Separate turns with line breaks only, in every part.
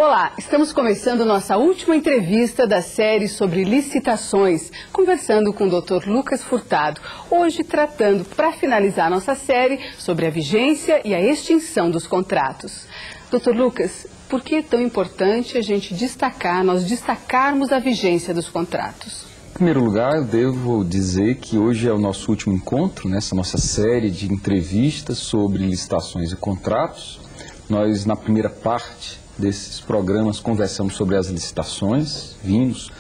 Olá, estamos começando nossa última entrevista da série sobre licitações, conversando com o Dr. Lucas Furtado, hoje tratando, para finalizar nossa série, sobre a vigência e a extinção dos contratos. Dr. Lucas, por que é tão importante a gente nós destacarmos a vigência dos contratos?
Em primeiro lugar, eu devo dizer que hoje é o nosso último encontro, nessa nossa série de entrevistas sobre licitações e contratos. Nós, na primeira parte desses programas, conversamos sobre as licitações, vimos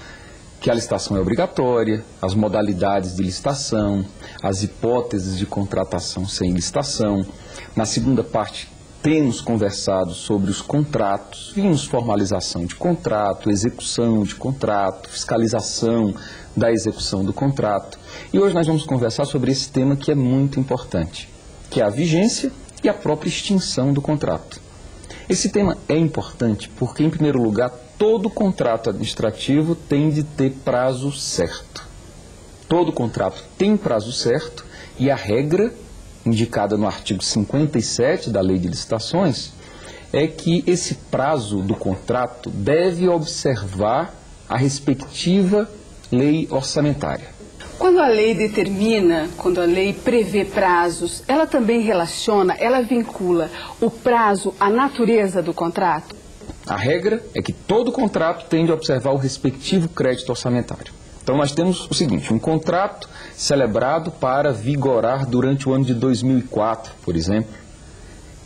que a licitação é obrigatória, as modalidades de licitação, as hipóteses de contratação sem licitação. Na segunda parte, temos conversado sobre os contratos, vimos formalização de contrato, execução de contrato, fiscalização da execução do contrato. E hoje nós vamos conversar sobre esse tema que é muito importante, que é a vigência e a própria extinção do contrato. Esse tema é importante porque, em primeiro lugar, todo contrato administrativo tem de ter prazo certo. Todo contrato tem prazo certo e a regra indicada no artigo 57 da Lei de Licitações é que esse prazo do contrato deve observar a respectiva lei orçamentária.
Quando a lei determina, quando a lei prevê prazos, ela também relaciona, ela vincula o prazo à natureza do contrato?
A regra é que todo contrato tem de observar o respectivo crédito orçamentário. Então nós temos o seguinte, um contrato celebrado para vigorar durante o ano de 2004, por exemplo.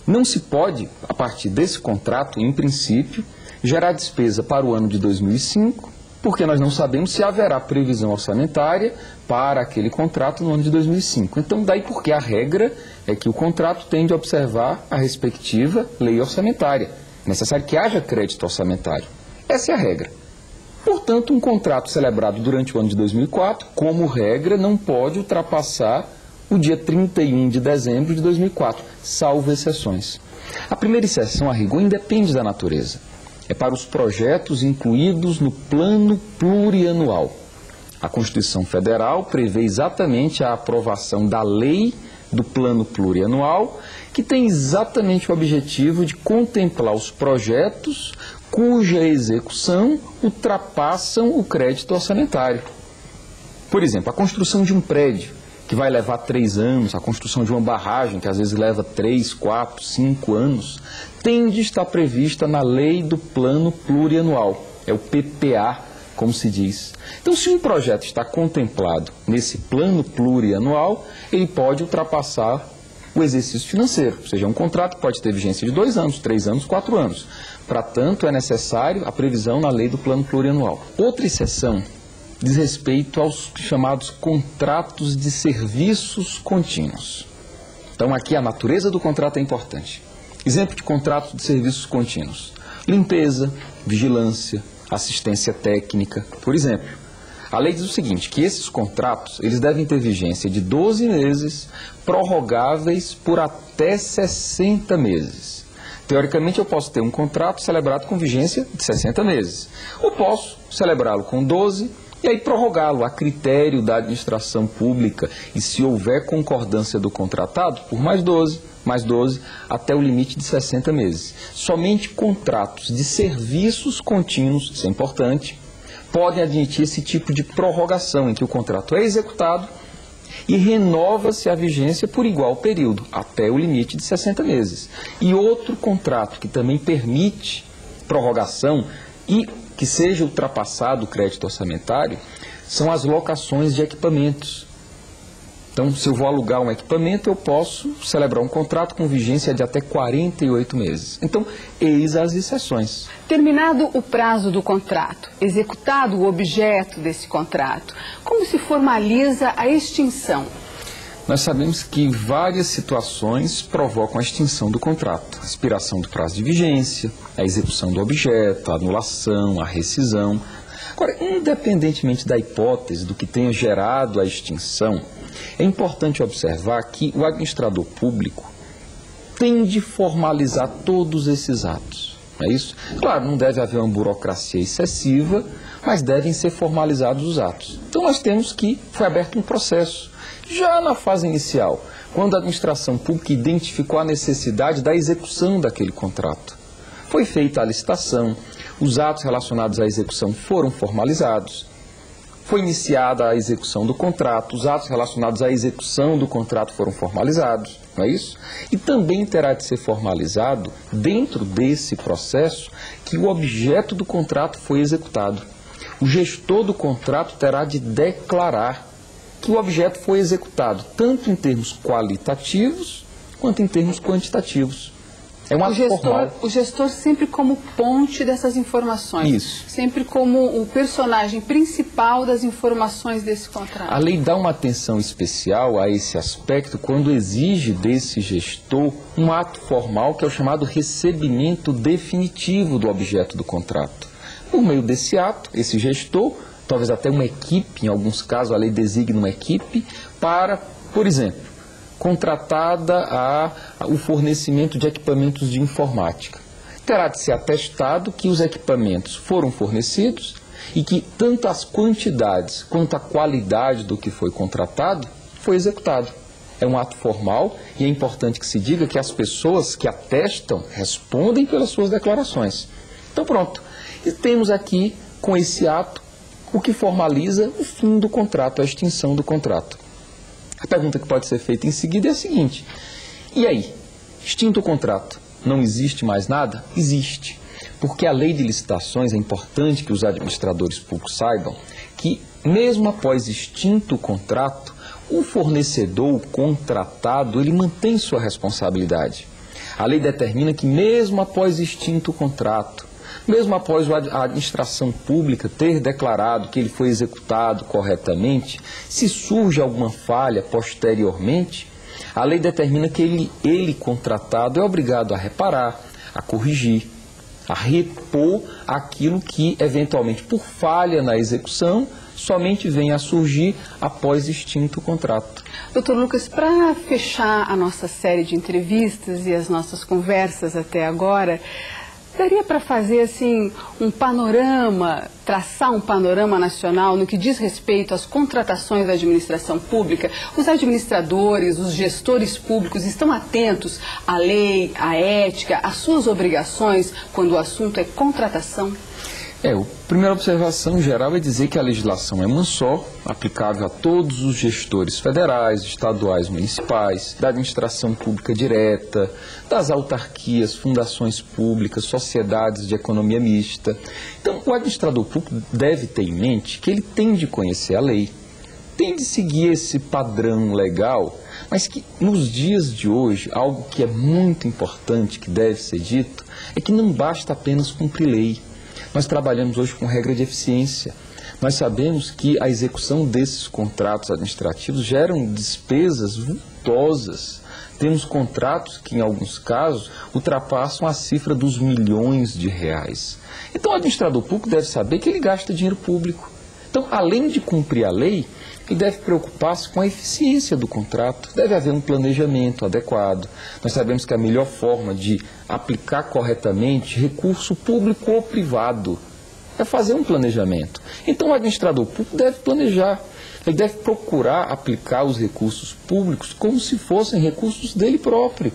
Não se pode, a partir desse contrato, em princípio, gerar despesa para o ano de 2005, porque nós não sabemos se haverá previsão orçamentária para aquele contrato no ano de 2005. Então, daí porque a regra é que o contrato tem de observar a respectiva lei orçamentária. É necessário que haja crédito orçamentário. Essa é a regra. Portanto, um contrato celebrado durante o ano de 2004, como regra, não pode ultrapassar o dia 31 de dezembro de 2004, salvo exceções. A primeira exceção, a rigor, independe da natureza. É para os projetos incluídos no Plano Plurianual. A Constituição Federal prevê exatamente a aprovação da lei do Plano Plurianual, que tem exatamente o objetivo de contemplar os projetos cuja execução ultrapassam o crédito orçamentário. Por exemplo, a construção de um prédio, que vai levar 3 anos, a construção de uma barragem, que às vezes leva 3, 4, 5 anos, tem de estar prevista na lei do Plano Plurianual, é o PPA, como se diz. Então, se um projeto está contemplado nesse Plano Plurianual, ele pode ultrapassar o exercício financeiro, ou seja, um contrato pode ter vigência de 2 anos, 3 anos, 4 anos. Para tanto, é necessário a previsão na lei do Plano Plurianual. Outra exceção diz respeito aos chamados contratos de serviços contínuos. Então, aqui a natureza do contrato é importante. Exemplo de contratos de serviços contínuos: limpeza, vigilância, assistência técnica, por exemplo. A lei diz o seguinte, que esses contratos eles devem ter vigência de 12 meses, prorrogáveis por até 60 meses. Teoricamente, eu posso ter um contrato celebrado com vigência de 60 meses. Ou posso celebrá-lo com 12 e aí prorrogá-lo a critério da administração pública e, se houver concordância do contratado, por mais 12, até o limite de 60 meses. Somente contratos de serviços contínuos, isso é importante, podem admitir esse tipo de prorrogação, em que o contrato é executado e renova-se a vigência por igual período, até o limite de 60 meses. E outro contrato que também permite prorrogação e que seja ultrapassado o crédito orçamentário são as locações de equipamentos. Então, se eu vou alugar um equipamento, eu posso celebrar um contrato com vigência de até 48 meses. Então, eis as exceções.
Terminado o prazo do contrato, executado o objeto desse contrato, como se formaliza a extinção?
Nós sabemos que várias situações provocam a extinção do contrato. A expiração do prazo de vigência, a execução do objeto, a anulação, a rescisão. Agora, independentemente da hipótese do que tenha gerado a extinção, é importante observar que o administrador público tem de formalizar todos esses atos. Não é isso? Claro, não deve haver uma burocracia excessiva, mas devem ser formalizados os atos. Então nós temos que foi aberto um processo. Já na fase inicial, quando a administração pública identificou a necessidade da execução daquele contrato. Foi feita a licitação, os atos relacionados à execução foram formalizados, foi iniciada a execução do contrato, os atos relacionados à execução do contrato foram formalizados, não é isso? E também terá de ser formalizado, dentro desse processo, que o objeto do contrato foi executado. O gestor do contrato terá de declarar que o objeto foi executado, tanto em termos qualitativos quanto em termos quantitativos. É um ato formal.
O gestor sempre como ponte dessas informações.
Isso.
Sempre como o personagem principal das informações desse contrato.
A lei dá uma atenção especial a esse aspecto quando exige desse gestor um ato formal que é o chamado recebimento definitivo do objeto do contrato. Por meio desse ato, esse gestor, talvez até uma equipe, em alguns casos a lei designa uma equipe, para, por exemplo, contratada o fornecimento de equipamentos de informática. Terá de ser atestado que os equipamentos foram fornecidos e que tanto as quantidades quanto a qualidade do que foi contratado foi executado. É um ato formal e é importante que se diga que as pessoas que atestam respondem pelas suas declarações. Então pronto, e temos aqui com esse ato o que formaliza o fim do contrato, a extinção do contrato. A pergunta que pode ser feita em seguida é a seguinte: e aí? Extinto o contrato, não existe mais nada? Existe. Porque a lei de licitações, é importante que os administradores públicos saibam que, mesmo após extinto o contrato, o fornecedor, o contratado, ele mantém sua responsabilidade. A lei determina que, mesmo após extinto o contrato, mesmo após a administração pública ter declarado que ele foi executado corretamente, se surge alguma falha posteriormente, a lei determina que ele contratado é obrigado a reparar, a corrigir, a repor aquilo que, eventualmente, por falha na execução, somente vem a surgir após extinto o contrato.
Doutor Lucas, para fechar a nossa série de entrevistas e as nossas conversas até agora, daria para fazer assim um panorama, traçar um panorama nacional no que diz respeito às contratações da administração pública? Os administradores, os gestores públicos estão atentos à lei, à ética, às suas obrigações quando o assunto é contratação?
A primeira observação geral é dizer que a legislação é uma só, aplicável a todos os gestores federais, estaduais, municipais, da administração pública direta, das autarquias, fundações públicas, sociedades de economia mista. Então, o administrador público deve ter em mente que ele tem de conhecer a lei, tem de seguir esse padrão legal, mas que nos dias de hoje, algo que é muito importante, que deve ser dito, é que não basta apenas cumprir lei. Nós trabalhamos hoje com regra de eficiência. Nós sabemos que a execução desses contratos administrativos geram despesas vultosas. Temos contratos que, em alguns casos, ultrapassam a cifra dos milhões de reais. Então, o administrador público deve saber que ele gasta dinheiro público. Então, além de cumprir a lei, ele deve preocupar-se com a eficiência do contrato. Deve haver um planejamento adequado. Nós sabemos que a melhor forma de aplicar corretamente recurso público ou privado é fazer um planejamento. Então, o administrador público deve planejar. Ele deve procurar aplicar os recursos públicos como se fossem recursos dele próprio,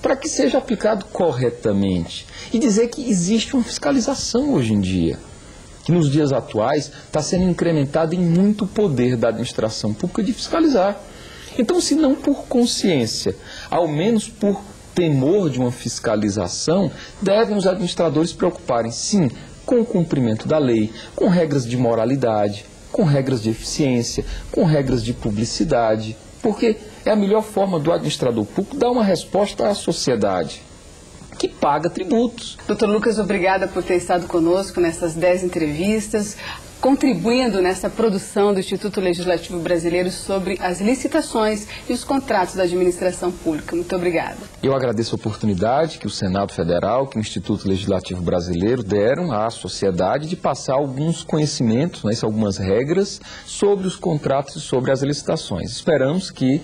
para que seja aplicado corretamente. E dizer que existe uma fiscalização hoje em dia, que nos dias atuais está sendo incrementado em muito poder da administração pública de fiscalizar. Então, se não por consciência, ao menos por temor de uma fiscalização, devem os administradores preocuparem, sim, com o cumprimento da lei, com regras de moralidade, com regras de eficiência, com regras de publicidade, porque é a melhor forma do administrador público dar uma resposta à sociedade que paga tributos.
Doutor Lucas, obrigada por ter estado conosco nessas 10 entrevistas, contribuindo nessa produção do Instituto Legislativo Brasileiro sobre as licitações e os contratos da administração pública. Muito obrigada.
Eu agradeço a oportunidade que o Senado Federal, que o Instituto Legislativo Brasileiro deram à sociedade de passar alguns conhecimentos, algumas regras sobre os contratos e sobre as licitações. Esperamos que,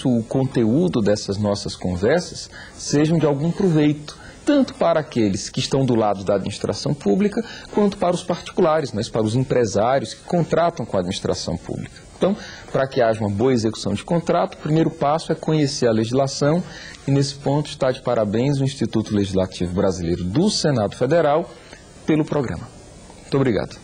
o conteúdo dessas nossas conversas sejam de algum proveito, tanto para aqueles que estão do lado da administração pública, quanto para os particulares, mas para os empresários que contratam com a administração pública. Então, para que haja uma boa execução de contrato, o primeiro passo é conhecer a legislação e, nesse ponto, está de parabéns o Instituto Legislativo Brasileiro do Senado Federal pelo programa. Muito obrigado.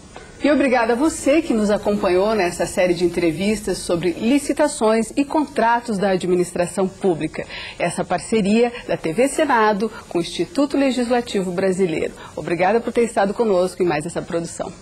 E obrigada a você que nos acompanhou nessa série de entrevistas sobre licitações e contratos da administração pública. Essa parceria da TV Senado com o Instituto Legislativo Brasileiro. Obrigada por ter estado conosco em mais essa produção.